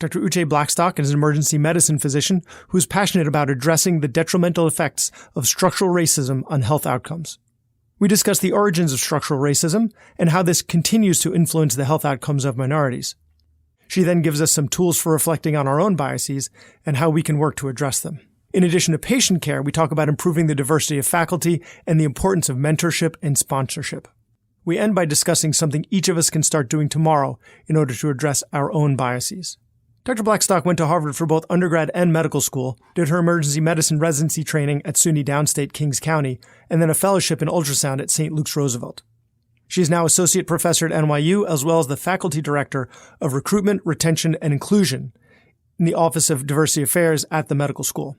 Dr. Uché Blackstock is an emergency medicine physician who is passionate about addressing the detrimental effects of structural racism on health outcomes. We discuss the origins of structural racism and how this continues to influence the health outcomes of minorities. She then gives us some tools for reflecting on our own biases and how we can work to address them. In addition to patient care, we talk about improving the diversity of faculty and the importance of mentorship and sponsorship. We end by discussing something each of us can start doing tomorrow in order to address our own biases. Dr. Blackstock went to Harvard for both undergrad and medical school, did her emergency medicine residency training at SUNY Downstate Kings County, and then a fellowship in ultrasound at St. Luke's Roosevelt. She is now associate professor at NYU, as well as the faculty director of recruitment, retention, and inclusion in the Office of Diversity Affairs at the medical school.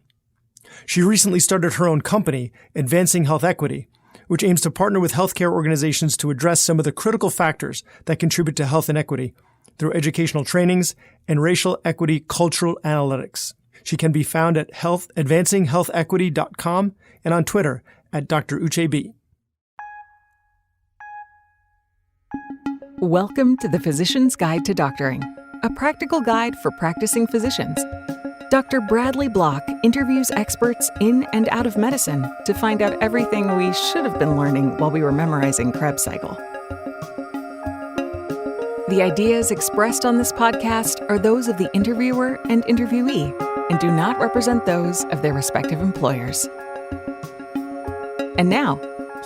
She recently started her own company, Advancing Health Equity, which aims to partner with healthcare organizations to address some of the critical factors that contribute to health inequity through educational trainings and racial equity cultural analytics. She can be found at advancinghealthequity.com and on Twitter at Dr. Uché B. Welcome to the Physician's Guide to Doctoring, a practical guide for practicing physicians. Dr. Bradley Block interviews experts in and out of medicine to find out everything we should have been learning while we were memorizing Krebs cycle. The ideas expressed on this podcast are those of the interviewer and interviewee and do not represent those of their respective employers. And now,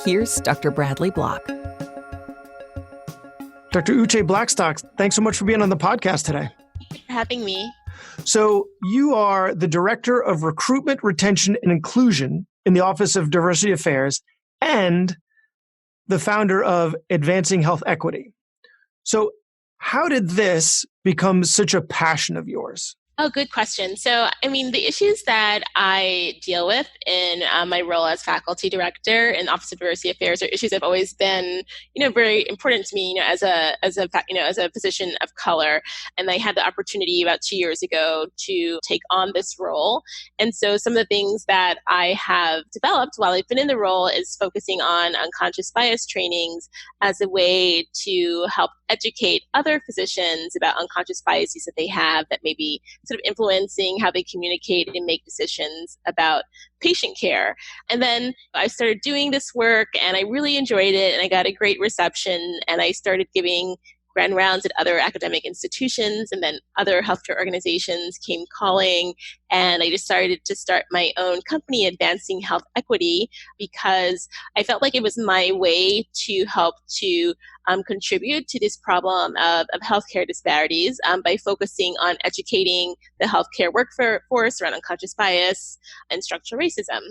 here's Dr. Bradley Block. Dr. Uché Blackstock, thanks so much for being on the podcast today. Thank you for having me. So you are the Director of Recruitment, Retention, and Inclusion in the Office of Diversity Affairs and the founder of Advancing Health Equity. So how did this become such a passion of yours? Oh, good question. So, the issues that I deal with in my role as faculty director in Office of Diversity Affairs are issues that have always been, very important to me, as a physician of color. And I had the opportunity about 2 years ago to take on this role. And so some of the things that I have developed while I've been in the role is focusing on unconscious bias trainings as a way to help educate other physicians about unconscious biases that they have that may be sort of influencing how they communicate and make decisions about patient care. And then I started doing this work and I really enjoyed it and I got a great reception and I started giving grand rounds at other academic institutions, and then other healthcare organizations came calling, and I decided to start my own company, Advancing Health Equity, because I felt like it was my way to help to contribute to this problem of healthcare disparities by focusing on educating the healthcare workforce around unconscious bias and structural racism.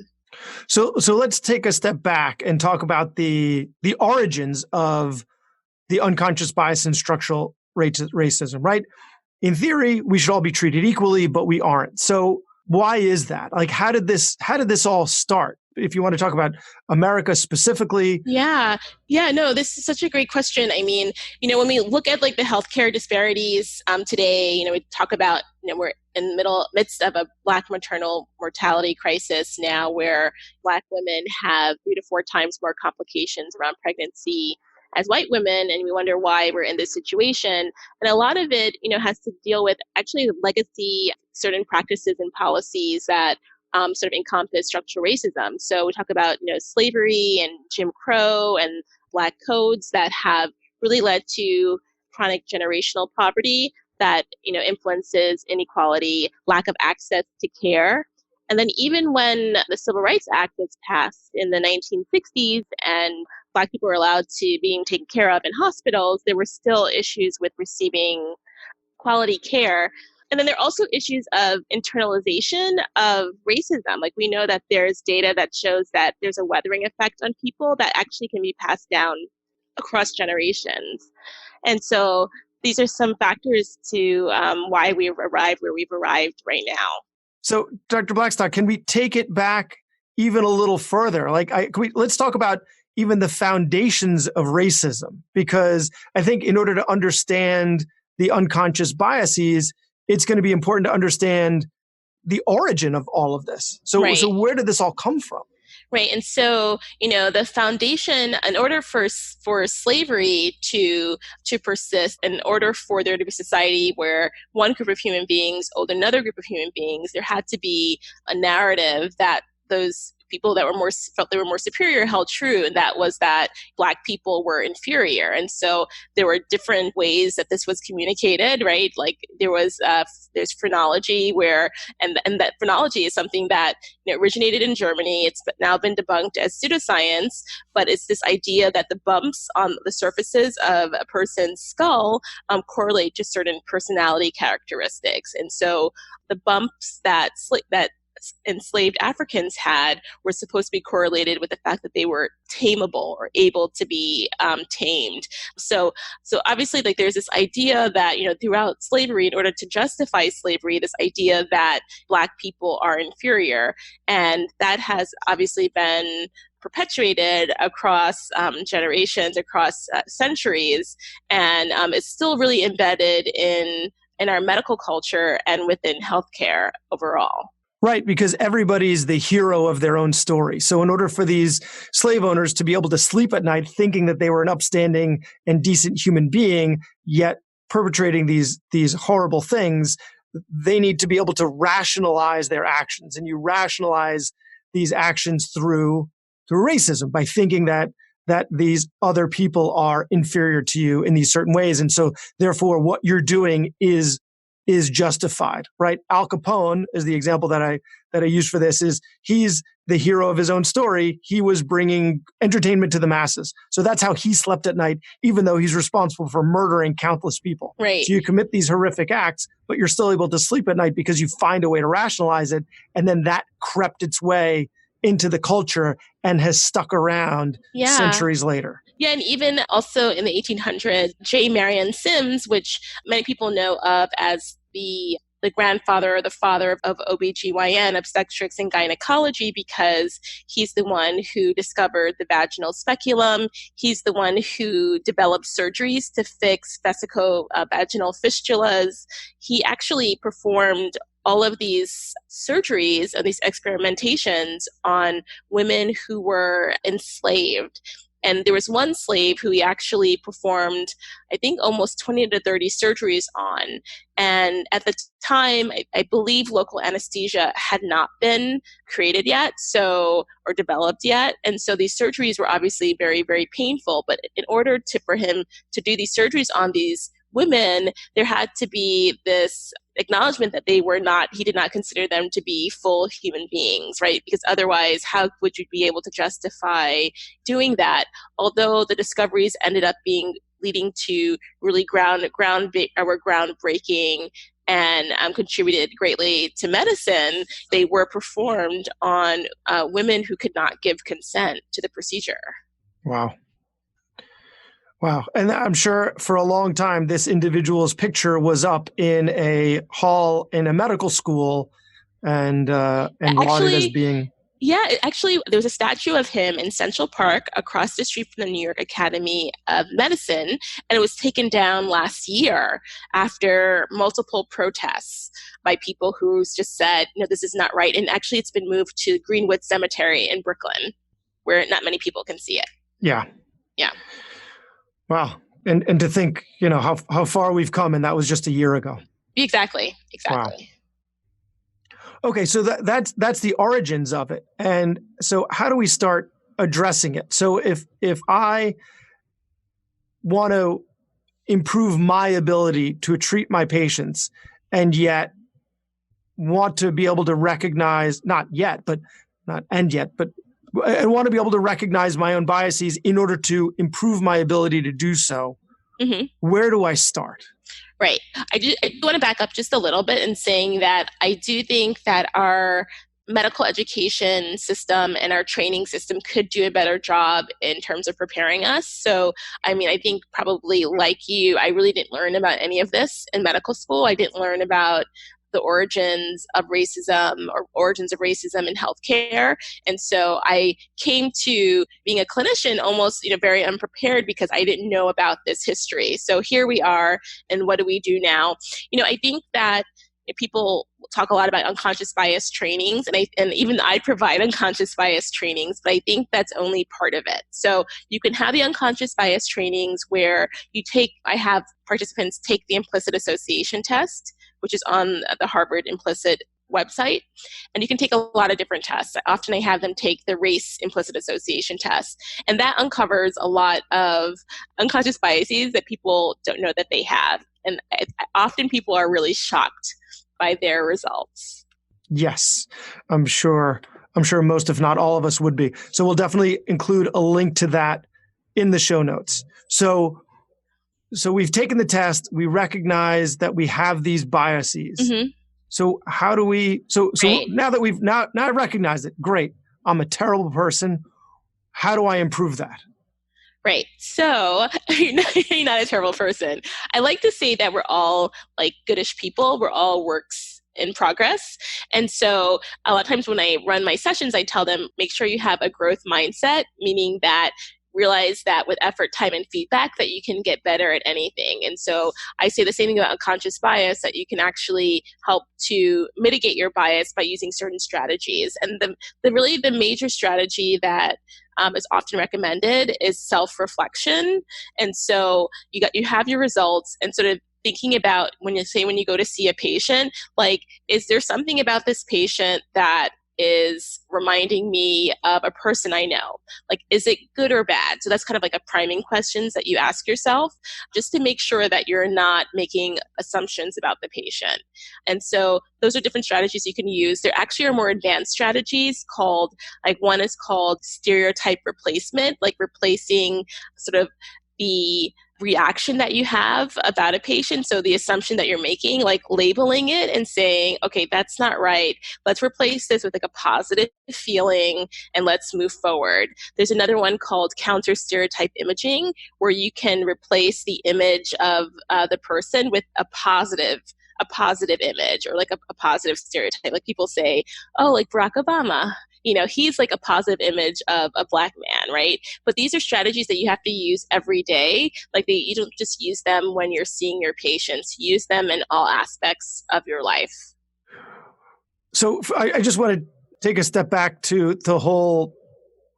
So let's take a step back and talk about the origins of the unconscious bias and structural racism, right? In theory, we should all be treated equally, but we aren't. So why is that? Like, how did this all start? If you want to talk about America specifically. No, this is such a great question. When we look at the healthcare disparities today, we talk about, we're in the midst of a Black maternal mortality crisis now where Black women have 3 to 4 times more complications around pregnancy as white women, and we wonder why we're in this situation. And a lot of it, has to deal with actually legacy, certain practices and policies that sort of encompass structural racism. So we talk about, slavery and Jim Crow and Black codes that have really led to chronic generational poverty that, influences inequality, lack of access to care. And then even when the Civil Rights Act was passed in the 1960s and Black people were allowed to being taken care of in hospitals, there were still issues with receiving quality care. And then there are also issues of internalization of racism. We know that there's data that shows that there's a weathering effect on people that actually can be passed down across generations. And so these are some factors to why we've arrived where we've arrived right now. So, Dr. Blackstock, can we take it back even a little further? Let's talk about even the foundations of racism, because I think in order to understand the unconscious biases, it's going to be important to understand the origin of all of this. So, Right. So where did this all come from? Right. And so, the foundation, in order for slavery to persist, in order for there to be a society where one group of human beings owed another group of human beings, there had to be a narrative that those people that felt they were more superior held true, and that was that Black people were inferior. And so there were different ways that this was communicated, right? Like there's phrenology and that phrenology is something that originated in Germany. It's now been debunked as pseudoscience, but it's this idea that the bumps on the surfaces of a person's skull correlate to certain personality characteristics. And so the bumps that enslaved Africans had were supposed to be correlated with the fact that they were tameable or able to be tamed. So obviously, like, there's this idea that, throughout slavery, in order to justify slavery, this idea that Black people are inferior, and that has obviously been perpetuated across generations, across centuries, and is still really embedded in our medical culture and within healthcare overall. Right, because everybody's the hero of their own story. So in order for these slave owners to be able to sleep at night thinking that they were an upstanding and decent human being, yet perpetrating these horrible things, they need to be able to rationalize their actions. And you rationalize these actions through racism by thinking that these other people are inferior to you in these certain ways. And so therefore what you're doing is justified, right? Al Capone is the example that I use for this. Is he's the hero of his own story. He was bringing entertainment to the masses. So that's how he slept at night, even though he's responsible for murdering countless people. Right. So you commit these horrific acts, but you're still able to sleep at night because you find a way to rationalize it. And then that crept its way into the culture and has stuck around centuries later. Yeah, and even also in the 1800s, J. Marion Sims, which many people know of as the grandfather or the father of OBGYN, obstetrics and gynecology, because he's the one who discovered the vaginal speculum. He's the one who developed surgeries to fix vesico-vaginal fistulas. He actually performed all of these surgeries and these experimentations on women who were enslaved. And there was one slave who he actually performed, I think, almost 20 to 30 surgeries on. And at the time, I believe local anesthesia had not been created yet, or developed yet. And so these surgeries were obviously very, very painful. But in order for him to do these surgeries on these women, there had to be this acknowledgement that he did not consider them to be full human beings, right? Because otherwise, how would you be able to justify doing that? Although the discoveries ended up leading to really groundbreaking and contributed greatly to medicine, they were performed on women who could not give consent to the procedure. Wow. And I'm sure for a long time, this individual's picture was up in a hall in a medical school and lauded as being... Yeah, actually, there was a statue of him in Central Park across the street from the New York Academy of Medicine, and it was taken down last year after multiple protests by people who just said, this is not right. And actually, it's been moved to Greenwood Cemetery in Brooklyn, where not many people can see it. Yeah. Yeah. Wow. And to think, how far we've come, and that was just a year ago. Exactly. Wow. Okay, so that's the origins of it. And so how do we start addressing it? So if I want to improve my ability to treat my patients and yet want to be able to recognize, I want to be able to recognize my own biases in order to improve my ability to do so. Mm-hmm. Where do I start? Right. I do want to back up just a little bit in saying that I do think that our medical education system and our training system could do a better job in terms of preparing us. So, I think probably like you, I really didn't learn about any of this in medical school. I didn't learn about the origins of racism in healthcare. And so I came to being a clinician almost, very unprepared because I didn't know about this history. So here we are, and what do we do now? I think that people talk a lot about unconscious bias trainings, and even I provide unconscious bias trainings, but I think that's only part of it. So you can have the unconscious bias trainings where I have participants take the implicit association test, which is on the Harvard implicit website, and you can take a lot of different tests. Often I have them take the race implicit association test, and that uncovers a lot of unconscious biases that people don't know that they have. And often people are really shocked by their results. Yes, I'm sure most, if not all of us would be. So we'll definitely include a link to that in the show notes. So we've taken the test, we recognize that we have these biases. Mm-hmm. So how do we, Right. now that now I recognize it, great, I'm a terrible person. How do I improve that? Right. So you're not a terrible person. I like to say that we're all like goodish people. We're all works in progress. And so a lot of times when I run my sessions, I tell them, make sure you have a growth mindset, meaning that realize that with effort, time, and feedback that you can get better at anything. And so I say the same thing about unconscious bias, that you can actually help to mitigate your bias by using certain strategies. And the major strategy that is often recommended is self-reflection. And so you have your results, and sort of thinking about when you go to see a patient, like, is there something about this patient that is reminding me of a person I know? Like, is it good or bad? So that's kind of like a priming questions that you ask yourself, just to make sure that you're not making assumptions about the patient. And so those are different strategies you can use. There actually are more advanced strategies called, like, one is called stereotype replacement, like replacing sort of the reaction that you have about a patient. So the assumption that you're making, like labeling it and saying, okay, that's not right. Let's replace this with like a positive feeling and let's move forward. There's another one called counter stereotype imaging, where you can replace the image of the person with a positive image, or like a positive stereotype. Like people say, oh, like Barack Obama, he's like a positive image of a Black man, right? But these are strategies that you have to use every day. Like you don't just use them when you're seeing your patients. Use them in all aspects of your life. So I just want to take a step back to the whole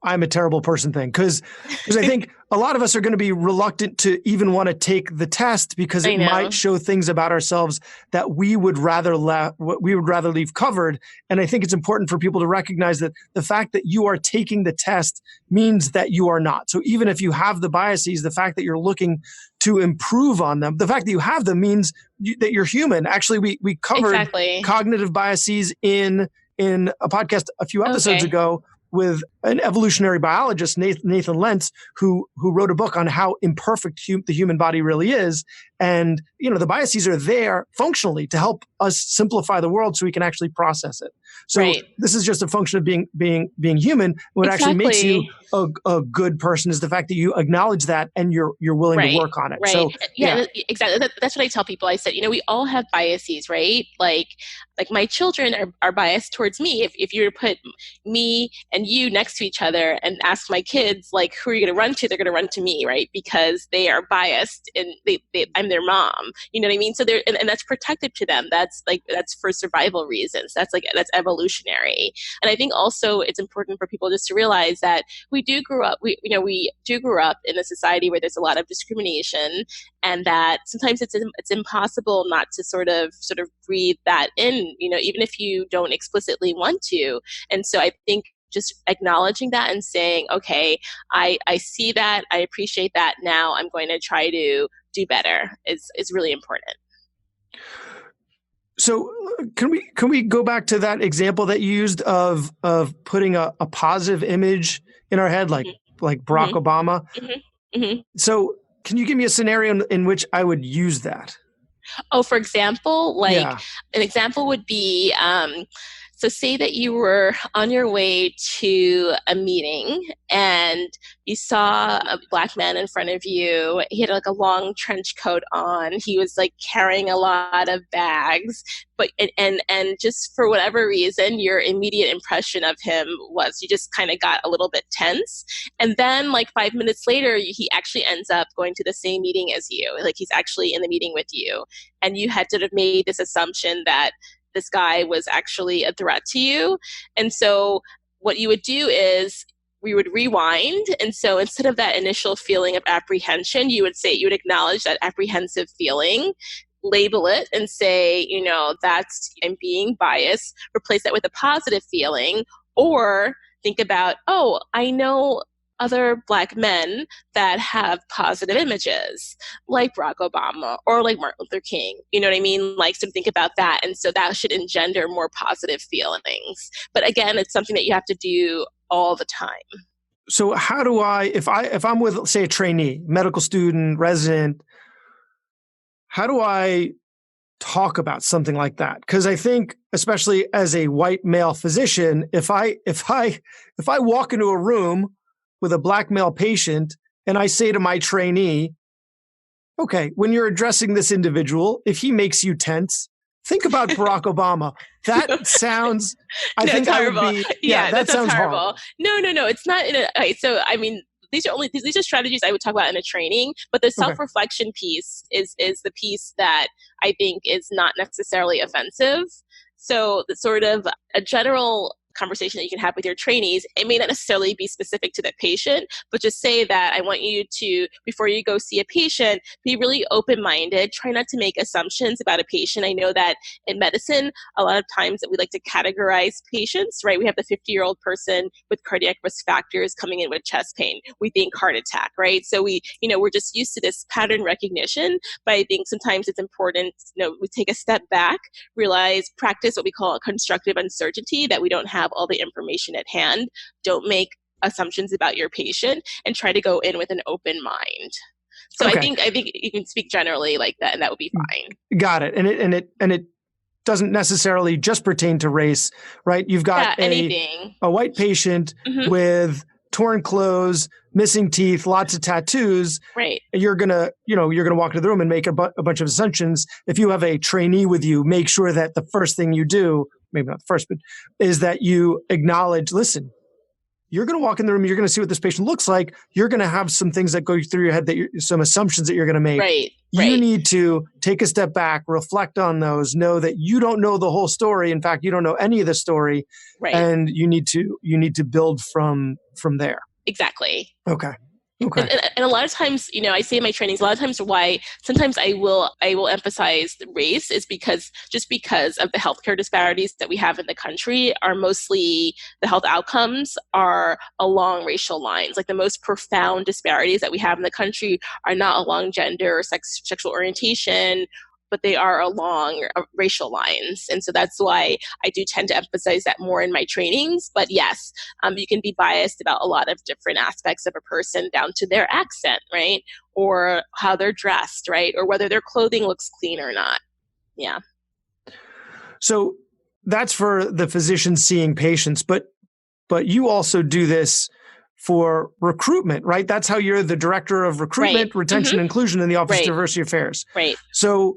I'm a terrible person thing, because I think a lot of us are going to be reluctant to even want to take the test, because it might show things about ourselves that we would rather leave covered. And I think it's important for people to recognize that the fact that you are taking the test means that you are not. So even if you have the biases, the fact that you're looking to improve on them, the fact that you have them means that you're human. Actually, we covered cognitive biases in a podcast a few episodes ago with an evolutionary biologist, Nathan Lentz, who wrote a book on how imperfect the human body really is. And, the biases are there functionally to help us simplify the world so we can actually process it. So this is just a function of being human. What actually makes you a good person is the fact that you acknowledge that and you're willing to work on it. Right. So, exactly. That's what I tell people. I said, we all have biases, right? Like my children are biased towards me. If you were to put me and you next to each other and ask my kids, like, who are you going to run to? They're going to run to me, right? Because they are biased and I'm their mom. You know what I mean? So and that's protective to them. That's for survival reasons. That's evolutionary. And I think also it's important for people just to realize that we do grow up in a society where there's a lot of discrimination, and that sometimes it's impossible not to sort of breathe that in, even if you don't explicitly want to. And so I think just acknowledging that and saying, okay, I see that, I appreciate that, now I'm going to try to do better is really important. So can we go back to that example that you used of putting a positive image in our head, like Barack Obama? Mm-hmm. Mm-hmm. So can you give me a scenario in which I would use that? Oh, for example, an example would be, So say that you were on your way to a meeting and you saw a Black man in front of you. He had like a long trench coat on. He was like carrying a lot of bags, but and just for whatever reason, your immediate impression of him was you just kind of got a little bit tense. And then like 5 minutes later, he actually ends up going to the same meeting as you. Like he's actually in the meeting with you. And you had sort of made this assumption that this guy was actually a threat to you. And so what you would do is we would rewind. And so instead of that initial feeling of apprehension, you would acknowledge that apprehensive feeling, label it and say, that's, I'm being biased, replace that with a positive feeling, or think about, oh, I know other Black men that have positive images, like Barack Obama or like Martin Luther King. You know what I mean? Like, so think about that. And so that should engender more positive feelings. But again, it's something that you have to do all the time. So how do if I'm with, say, a trainee, medical student, resident, how do I talk about something like that? Because I think, especially as a white male physician, if I walk into a room with a Black male patient and I say to my trainee, okay, when you're addressing this individual, if he makes you tense, think about Barack Obama. That sounds, I think I would be, that sounds horrible. horrible. No, it's not. So, I mean, these are strategies I would talk about in a training, but the self-reflection piece is the piece that I think is not necessarily offensive. So the sort of a general conversation that you can have with your trainees, it may not necessarily be specific to the patient, but just say that I want you to, before you go see a patient, be really open-minded, try not to make assumptions about a patient. I know that in medicine, a lot of times that we like to categorize patients, right? We have the 50-year-old person with cardiac risk factors coming in with chest pain. We think heart attack, right? So we're just used to this pattern recognition, but I think sometimes it's important, we take a step back, realize, practice what we call a constructive uncertainty, that we don't have all the information at hand. Don't make assumptions about your patient and try to go in with an open mind. So I think you can speak generally like that, and that would be fine. Got it. And it doesn't necessarily just pertain to race, right? You've got a white patient with torn clothes, missing teeth, lots of tattoos. Right. You're gonna walk into the room and make a bunch of assumptions. If you have a trainee with you, make sure that the first thing you do, maybe not the first, but is that you acknowledge, listen, you're going to walk in the room, you're going to see what this patient looks like. You're going to have some things that go through your head, some assumptions that you're going to make. Right. You need to take a step back, reflect on those, know that you don't know the whole story. In fact, you don't know any of the story. Right. And you need to build from there. Exactly. Okay. And a lot of times, I say in my trainings, a lot of times why sometimes I will emphasize the race is because of the healthcare disparities that we have in the country are mostly, the health outcomes are along racial lines. Like the most profound disparities that we have in the country are not along gender or sexual orientation, but they are along racial lines. And so that's why I do tend to emphasize that more in my trainings. But yes, you can be biased about a lot of different aspects of a person down to their accent, right? Or how they're dressed, right? Or whether their clothing looks clean or not. Yeah. So that's for the physician seeing patients, but you also do this for recruitment, right? That's how you're the director of recruitment, retention, inclusion in the Office of Diversity Affairs. Right. So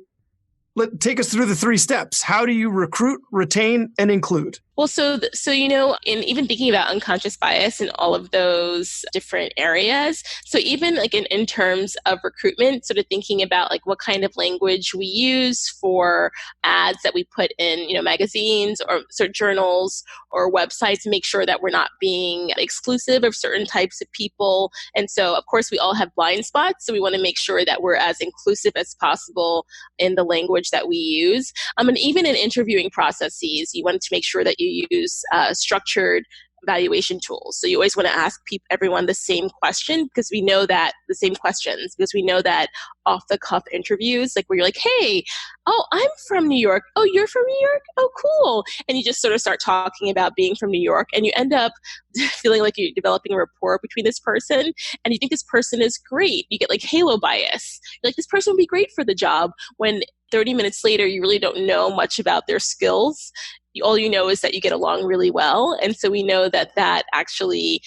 take us through the 3 steps. How do you recruit, retain, and include? Well, so in even thinking about unconscious bias in all of those different areas, so even like in terms of recruitment, sort of thinking about like what kind of language we use for ads that we put in, magazines or sort of journals or websites to make sure that we're not being exclusive of certain types of people. And so, of course, we all have blind spots, so we want to make sure that we're as inclusive as possible in the language that we use. And even in interviewing processes, you want to make sure that you use structured evaluation tools. So you always want to ask everyone the same question, because we know that off the cuff interviews, like where you're like, hey, oh, I'm from New York. Oh, you're from New York? Oh, cool. And you just sort of start talking about being from New York, and you end up feeling like you're developing a rapport between this person, and you think this person is great. You get like halo bias. You're like, this person would be great for the job, when 30 minutes later, you really don't know much about their skills. all you know is that you get along really well. And so we know that actually,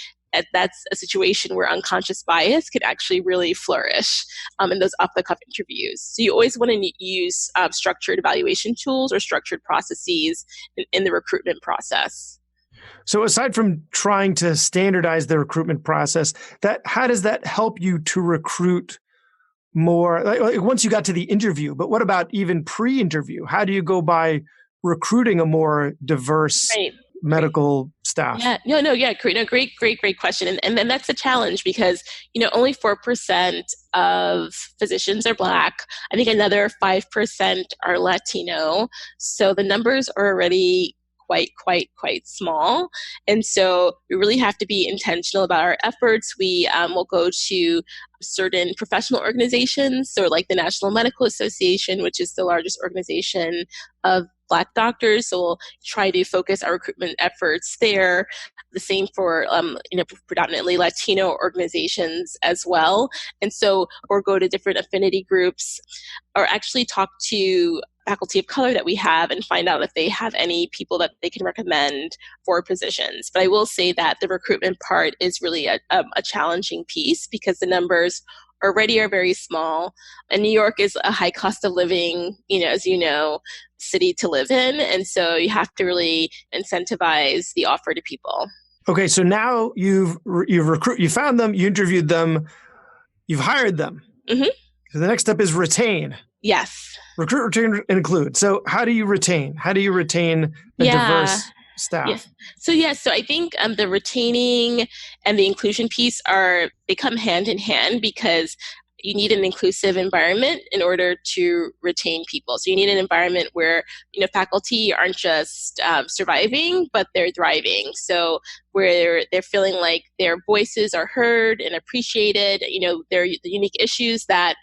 that's a situation where unconscious bias could actually really flourish in those off-the-cuff interviews. So you always want to use structured evaluation tools or structured processes in the recruitment process. So aside from trying to standardize the recruitment process, how does that help you to recruit more, like once you got to the interview? But what about even pre-interview? How do you go by recruiting a more diverse medical staff? Yeah, great question. And then that's a challenge because, only 4% of physicians are Black. I think another 5% are Latino. So the numbers are already quite small. And so we really have to be intentional about our efforts. We will go to certain professional organizations, so like the National Medical Association, which is the largest organization of Black doctors. So we'll try to focus our recruitment efforts there. The same for predominantly Latino organizations as well. And so, or go to different affinity groups, or actually talk to faculty of color that we have and find out if they have any people that they can recommend for positions. But I will say that the recruitment part is really a challenging piece because the numbers already are very small. And New York is a high cost of living, as you know, city to live in. And so you have to really incentivize the offer to people. Okay, so now you found them, you interviewed them, you've hired them. Mm-hmm. So the next step is retain. Yes. Recruit, retain, and include. So how do you retain? How do you retain a diverse staff? Yeah. So I think the retaining and the inclusion piece they come hand in hand because you need an inclusive environment in order to retain people. So you need an environment where, faculty aren't just surviving, but they're thriving. So where they're feeling like their voices are heard and appreciated, the unique issues that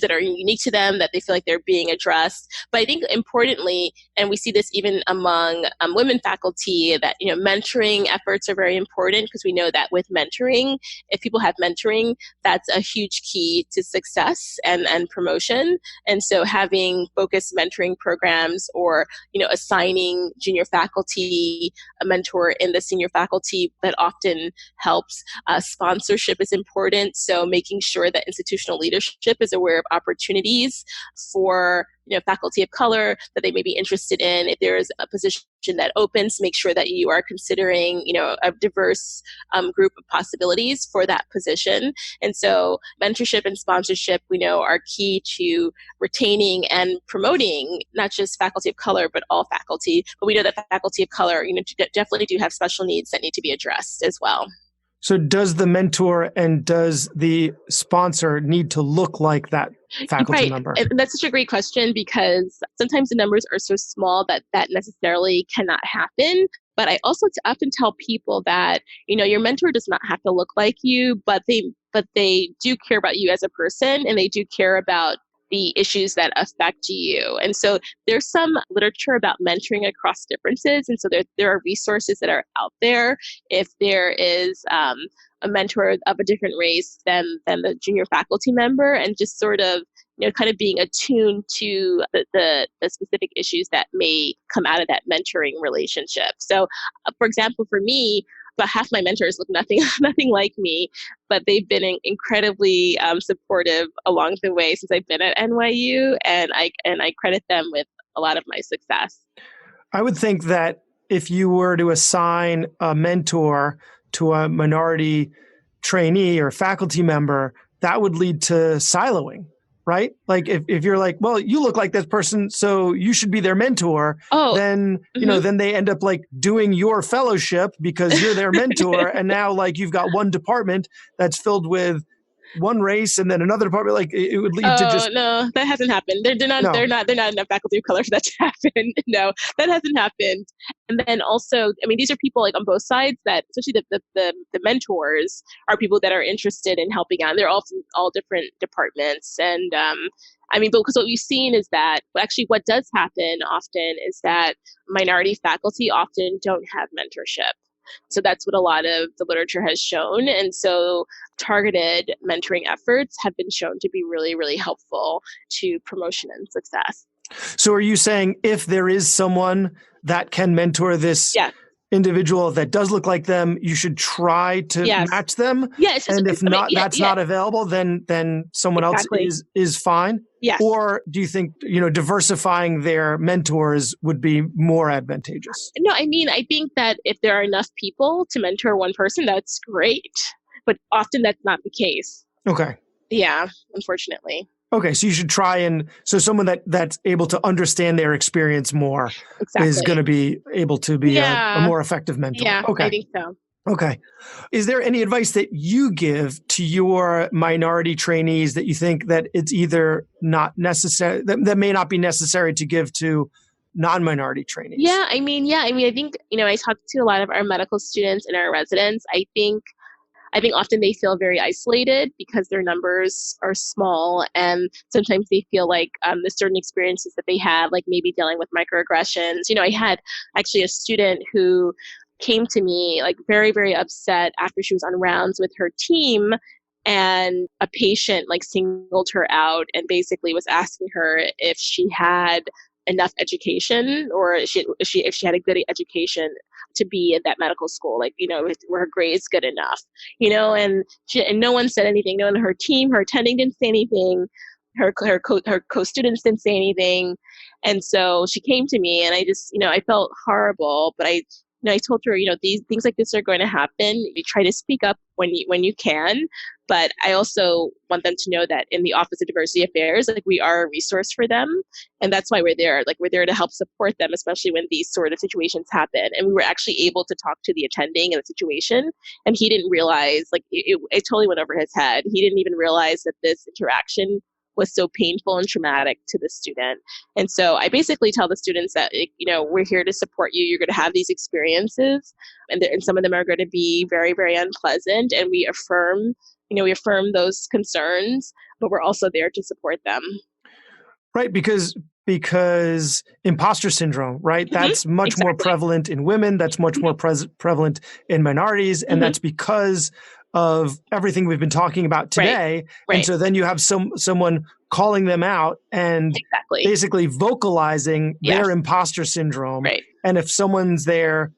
are unique to them, that they feel like they're being addressed. But I think importantly, and we see this even among women faculty, that, mentoring efforts are very important because we know that with mentoring, if people have mentoring, that's a huge key to success and promotion. And so having focused mentoring programs or, assigning junior faculty a mentor in the senior faculty, that often helps. Sponsorship is important. So making sure that institutional leadership is aware of opportunities for faculty of color that they may be interested in. If there is a position that opens, make sure that you are considering, a diverse group of possibilities for that position. And so mentorship and sponsorship, we know, are key to retaining and promoting not just faculty of color, but all faculty. But we know that faculty of color, definitely do have special needs that need to be addressed as well. So does the mentor and does the sponsor need to look like that faculty member? And that's such a great question because sometimes the numbers are so small that necessarily cannot happen. But I also often tell people that, your mentor does not have to look like you, but they do care about you as a person, and they do care about the issues that affect you. And so there's some literature about mentoring across differences. And so there are resources that are out there. If there is a mentor of a different race than the junior faculty member, and just sort of, kind of being attuned to the specific issues that may come out of that mentoring relationship. So, for example, for me, about half my mentors look nothing like me, but they've been incredibly supportive along the way since I've been at NYU, and I credit them with a lot of my success. I would think that if you were to assign a mentor to a minority trainee or faculty member, that would lead to siloing, right? Like if you're like, well, you look like this person, so you should be their mentor, then, then they end up like doing your fellowship because you're their mentor. And now like you've got one department that's filled with one race and then another department, like it would lead to just... No, that hasn't happened. They're not enough faculty of color for that to happen. No, that hasn't happened. And then also, I mean, these are people like on both sides that, especially the mentors, are people that are interested in helping out. They're all from all different departments. And because what we've seen is that actually what does happen often is that minority faculty often don't have mentorship. So that's what a lot of the literature has shown. And so targeted mentoring efforts have been shown to be really, really helpful to promotion and success. So are you saying if there is someone that can mentor this Yeah. individual that does look like them, you should try to Yes. match them? Yeah. It's just, And if I mean, not, that's not available, then someone else exactly. is fine? Yes. Or do you think, diversifying their mentors would be more advantageous? No, I mean, I think that if there are enough people to mentor one person, that's great. But often that's not the case. Okay. Yeah, unfortunately. Okay, so you should try so someone that's able to understand their experience more is going Exactly. to be able to be a more effective mentor. Yeah, I Okay. think so. Okay. Is there any advice that you give to your minority trainees that you think that it's either not necessary, that may not be necessary to give to non-minority trainees? Yeah, I mean, I think, I talk to a lot of our medical students and our residents. I think often they feel very isolated because their numbers are small, and sometimes they feel like the certain experiences that they have, like maybe dealing with microaggressions. I had actually a student who came to me like very, very upset after she was on rounds with her team, and a patient like singled her out and basically was asking her if she had enough education, or if she had a good education to be in that medical school, like, were her grades good enough, and no one said anything. No one on her team, her attending didn't say anything. Her co-students didn't say anything. And so she came to me, and I just, I felt horrible, but I told her, these things like this are going to happen. You try to speak up when you can, but I also want them to know that in the Office of Diversity Affairs, like, we are a resource for them, and that's why we're there. Like, we're there to help support them, especially when these sort of situations happen. And we were actually able to talk to the attending in the situation, and he didn't realize, like, it totally went over his head. He didn't even realize that this interaction was so painful and traumatic to the student. And so I basically tell the students that, we're here to support you. You're going to have these experiences, and some of them are going to be very, very unpleasant. And we affirm those concerns, but we're also there to support them. Right, because imposter syndrome, right? Mm-hmm. That's much more prevalent in women. That's much more prevalent in minorities, and that's because of everything we've been talking about today. Right. And so then you have someone calling them out and basically vocalizing their imposter syndrome. Right. And if someone's there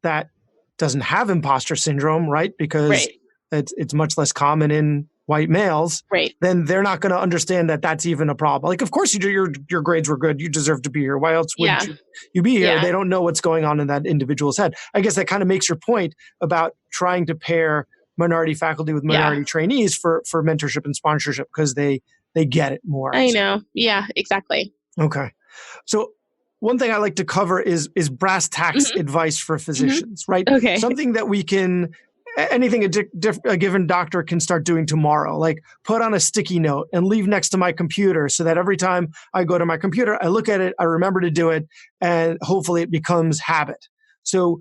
that doesn't have imposter syndrome, right, because it's much less common in white males, then they're not going to understand that that's even a problem. Like, of course, your grades were good. You deserve to be here. Why else would you be here? They don't know what's going on in that individual's head. I guess that kind of makes your point about trying to pair minority faculty with minority trainees for mentorship and sponsorship, because they get it more. I know. Yeah, exactly. Okay. So one thing I like to cover is brass tacks advice for physicians, right? Okay. Something that anything a given doctor can start doing tomorrow, like put on a sticky note and leave next to my computer so that every time I go to my computer, I look at it, I remember to do it, and hopefully it becomes habit. So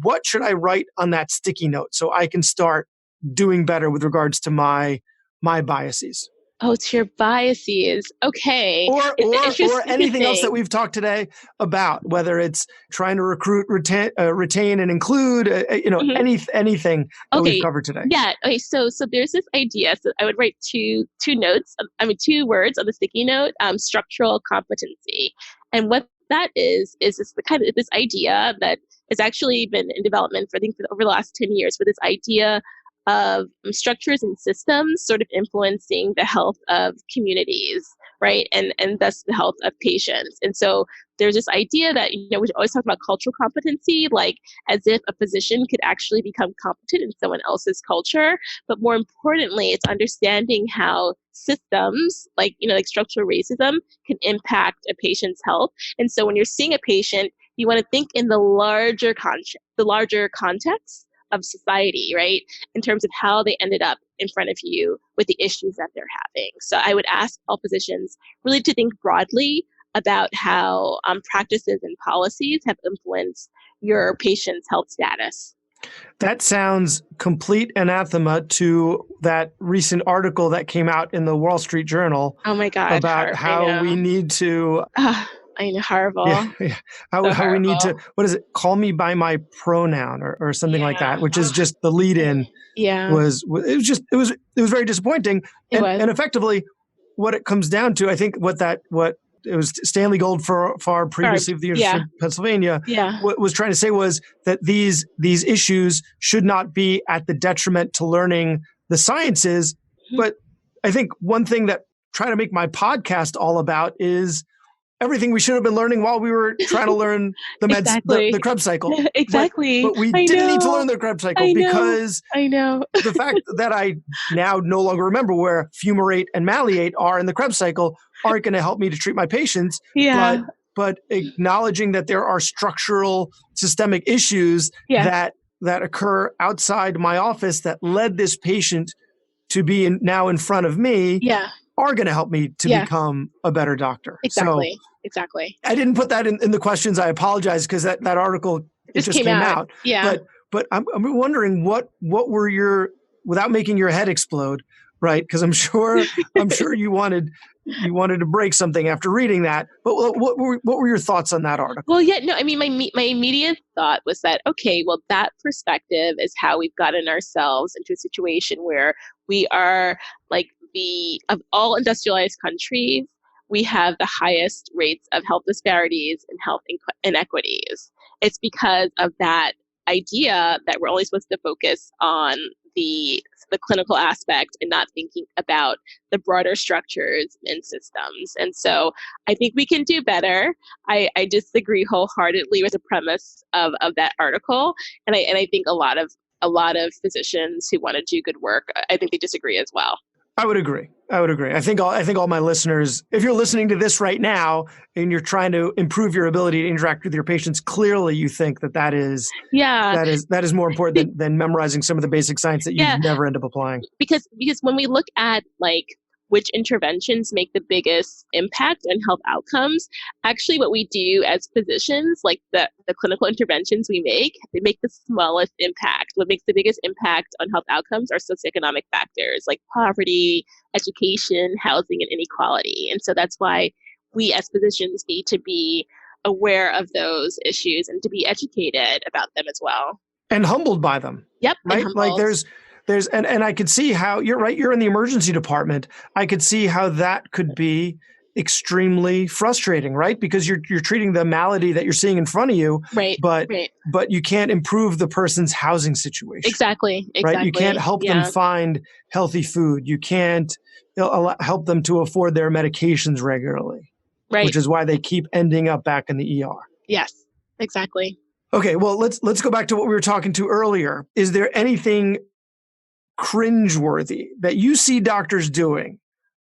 what should I write on that sticky note so I can start doing better with regards to my biases? Oh, it's your biases. Okay. Or anything else that we've talked today about, whether it's trying to recruit, retain, and include, anything that we've covered today. Yeah. Okay. So there's this idea. So I would write two words on the sticky note: structural competency. And what that is this this idea that has actually been in development for over the last 10 years, for this idea of structures and systems sort of influencing the health of communities, right? And thus the health of patients. And so there's this idea that, we always talk about cultural competency, like as if a physician could actually become competent in someone else's culture. But more importantly, it's understanding how systems like structural racism can impact a patient's health. And so when you're seeing a patient, you want to think in the larger context of society, right? In terms of how they ended up in front of you with the issues that they're having. So I would ask all physicians really to think broadly about how practices and policies have influenced your patient's health status. That sounds complete anathema to that recent article that came out in the Wall Street Journal. Oh my God. About how we need to... I know, horrible. Yeah. How we need to, what is it? Call me by my pronoun or something like that, which is just the lead in. Yeah. It was very disappointing. And effectively what it comes down to, I think what it was Stanley Goldfarb, previously of the University of Pennsylvania, what was trying to say was that these issues should not be at the detriment to learning the sciences. But I think one thing that trying to make my podcast all about is everything we should have been learning while we were trying to learn the meds, the Krebs cycle. Exactly. But we didn't need to learn the Krebs cycle because the fact that I now no longer remember where fumarate and maleate are in the Krebs cycle aren't going to help me to treat my patients. But acknowledging that there are structural systemic issues that occur outside my office that led this patient to be now in front of me are going to help me to become a better doctor. Exactly. I didn't put that in the questions. I apologize because that article just came out. But I'm wondering what were your, without making your head explode, right? Because I'm sure you wanted to break something after reading that. But what were your thoughts on that article? Well, I mean, my immediate thought was that, okay, well, that perspective is how we've gotten ourselves into a situation where we are like of all industrialized countries, we have the highest rates of health disparities and health inequities. It's because of that idea that we're only supposed to focus on the clinical aspect and not thinking about the broader structures and systems. And so I think we can do better. I disagree wholeheartedly with the premise of that article. And I think a lot of physicians who want to do good work, I think they disagree as well. I would agree. I think all my listeners, if you're listening to this right now and you're trying to improve your ability to interact with your patients, clearly you think that is more important than memorizing some of the basic science that you never end up applying. Because when we look at like which interventions make the biggest impact on health outcomes, actually what we do as physicians, like the clinical interventions we make, they make the smallest impact. What makes the biggest impact on health outcomes are socioeconomic factors like poverty, education, housing, and inequality. And so that's why we as physicians need to be aware of those issues and to be educated about them as well. And humbled by them. Yep. Right? Like there's and I could see how you're right. You're in the emergency department. I could see how that could be extremely frustrating, right? Because you're treating the malady that you're seeing in front of you, but you can't improve the person's housing situation. Exactly. Right? You can't help them find healthy food. You can't help them to afford their medications regularly, which is why they keep ending up back in the ER. Yes, exactly. Okay, well, let's go back to what we were talking to earlier. Is there anything cringeworthy that you see doctors doing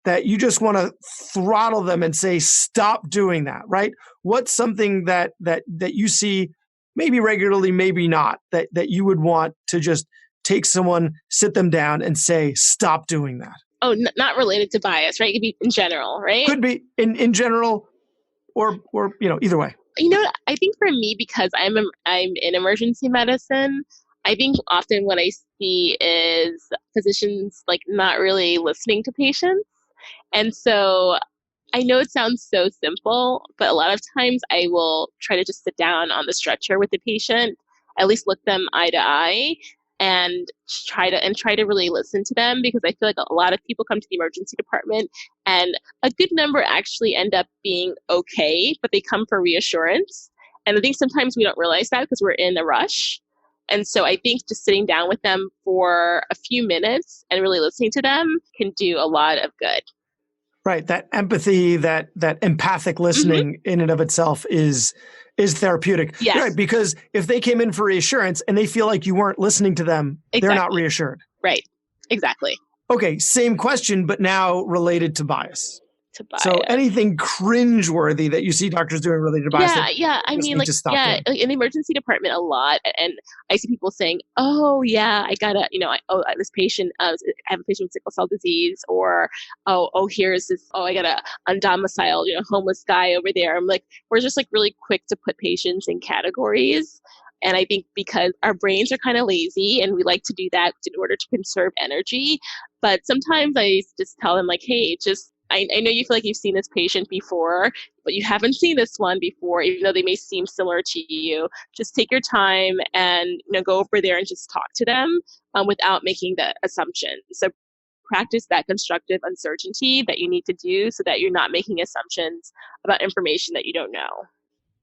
that you just want to throttle them and say, stop doing that, right? What's something that you see maybe regularly, maybe not, that you would want to just take someone, sit them down and say, stop doing that? Oh, not related to bias, right? It could be in general, right? Could be in general or either way. I think for me, because I'm in emergency medicine, I think often what I see is physicians like not really listening to patients. And so I know it sounds so simple, but a lot of times I will try to just sit down on the stretcher with the patient, at least look them eye to eye, and try to really listen to them, because I feel like a lot of people come to the emergency department and a good number actually end up being okay, but they come for reassurance. And I think sometimes we don't realize that because we're in a rush. And so I think just sitting down with them for a few minutes and really listening to them can do a lot of good. Right. That empathy, that empathic listening in and of itself is therapeutic. Yes. Right. Because if they came in for reassurance and they feel like you weren't listening to them, they're not reassured. Right. Exactly. Okay. Same question, but now related to bias. So anything cringeworthy that you see doctors doing related to bias? I mean, like in the emergency department a lot, and I see people saying, "Oh yeah, I gotta, this patient, I have a patient with sickle cell disease," or here's this, I got a undomiciled, homeless guy over there. I'm like, we're just like really quick to put patients in categories. And I think because our brains are kind of lazy and we like to do that in order to conserve energy. But sometimes I just tell them like, hey, I know you feel like you've seen this patient before, but you haven't seen this one before, even though they may seem similar to you. Just take your time and go over there and just talk to them without making the assumption. So practice that constructive uncertainty that you need to do so that you're not making assumptions about information that you don't know.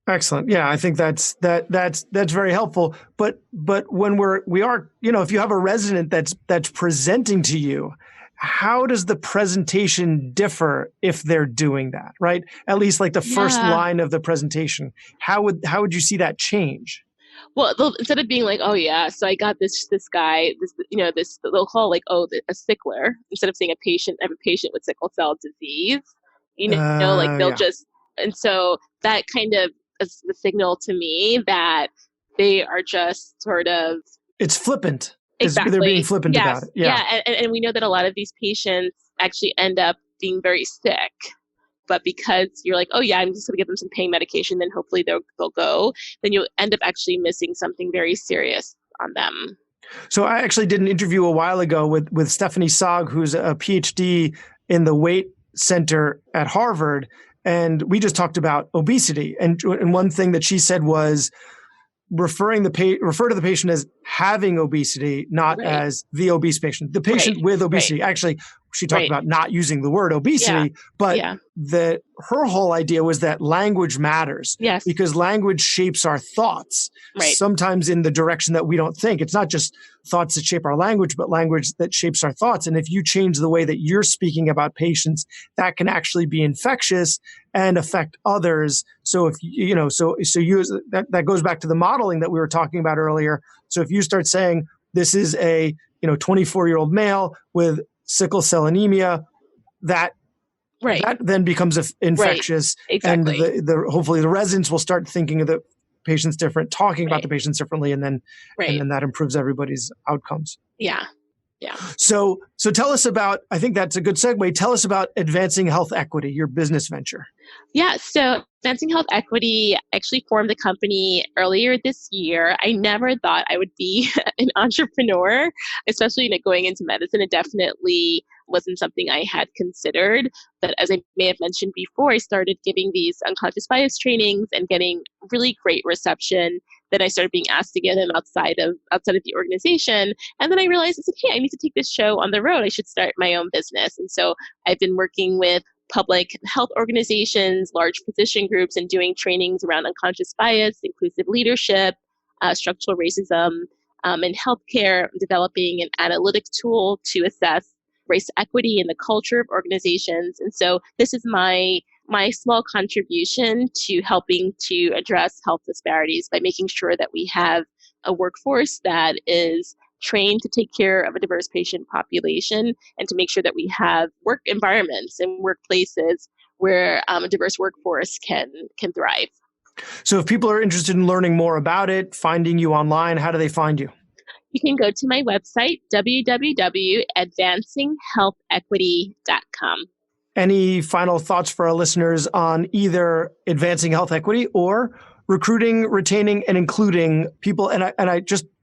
Excellent. Yeah, I think that's very helpful. But when we are, if you have a resident that's presenting to you, how does the presentation differ if they're doing that, right? At least like the first line of the presentation. How would you see that change? Well, instead of being like, oh yeah, so I got this guy, they'll call like, a sickler, instead of saying I have a patient with sickle cell disease, they'll just, and so that kind of is the signal to me that they are just sort of, it's flippant. Exactly. They're being flippant about it. Yeah. And we know that a lot of these patients actually end up being very sick. But because you're like, oh yeah, I'm just going to give them some pain medication, then hopefully they'll go, then you'll end up actually missing something very serious on them. So I actually did an interview a while ago with Stephanie Sogg, who's a PhD in the weight center at Harvard. And we just talked about obesity. And one thing that she said was refer to the patient as having obesity, not as the obese patient. The patient with obesity. Actually, she talked about not using the word obesity, but her whole idea was that language matters. Yes. Because language shapes our thoughts, sometimes in the direction that we don't think. It's not just thoughts that shape our language, but language that shapes our thoughts. And if you change the way that you're speaking about patients, that can actually be infectious and affect others. So if that goes back to the modeling that we were talking about earlier. So if you start saying this is a 24-year-old male with sickle cell anemia, that then becomes infectious, Exactly. and hopefully the residents will start thinking of the patients different, talking about the patients differently, and then that improves everybody's outcomes. Yeah. So tell us about, I think that's a good segue. Tell us about Advancing Health Equity, your business venture. Yeah. So Advancing Health Equity actually formed the company earlier this year. I never thought I would be an entrepreneur, especially going into medicine. It definitely wasn't something I had considered. But as I may have mentioned before, I started giving these unconscious bias trainings and getting really great reception. Then I started being asked to get them outside of the organization. And then I realized, I said, hey, I need to take this show on the road. I should start my own business. And so I've been working with public health organizations, large physician groups, and doing trainings around unconscious bias, inclusive leadership, structural racism, in healthcare, developing an analytic tool to assess race equity in the culture of organizations. And so this is my small contribution to helping to address health disparities by making sure that we have a workforce that is trained to take care of a diverse patient population, and to make sure that we have work environments and workplaces where a diverse workforce can thrive. So if people are interested in learning more about it, finding you online, how do they find you? You can go to my website, www.advancinghealthequity.com. Any final thoughts for our listeners on either advancing health equity or recruiting, retaining, and including people? And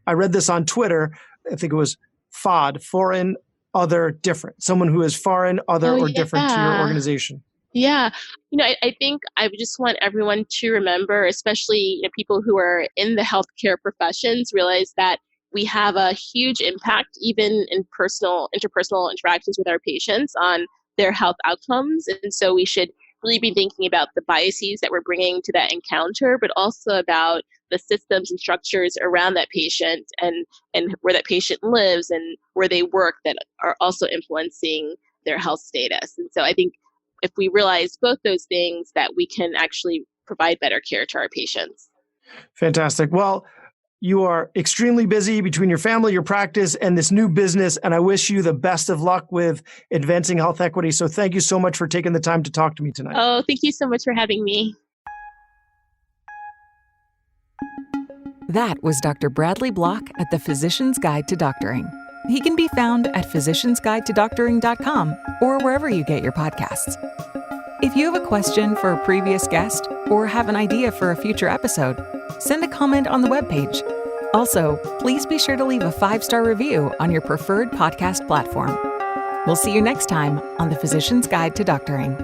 I read this on Twitter. I think it was FOD, foreign, other, different. Someone who is foreign, other, or different to your organization. Yeah. I think I just want everyone to remember, especially people who are in the healthcare professions, realize that we have a huge impact, even in interpersonal interactions with our patients, on their health outcomes. And so we should really be thinking about the biases that we're bringing to that encounter, but also about the systems and structures around that patient and where that patient lives and where they work that are also influencing their health status. And so I think if we realize both those things, that we can actually provide better care to our patients. Fantastic. Well, you are extremely busy between your family, your practice, and this new business, and I wish you the best of luck with Advancing Health Equity. So thank you so much for taking the time to talk to me tonight. Oh, thank you so much for having me. That was Dr. Bradley Block at the Physician's Guide to Doctoring. He can be found at physiciansguidetodoctoring.com or wherever you get your podcasts. If you have a question for a previous guest or have an idea for a future episode, send a comment on the webpage. Also, please be sure to leave a 5-star review on your preferred podcast platform. We'll see you next time on the Physician's Guide to Doctoring.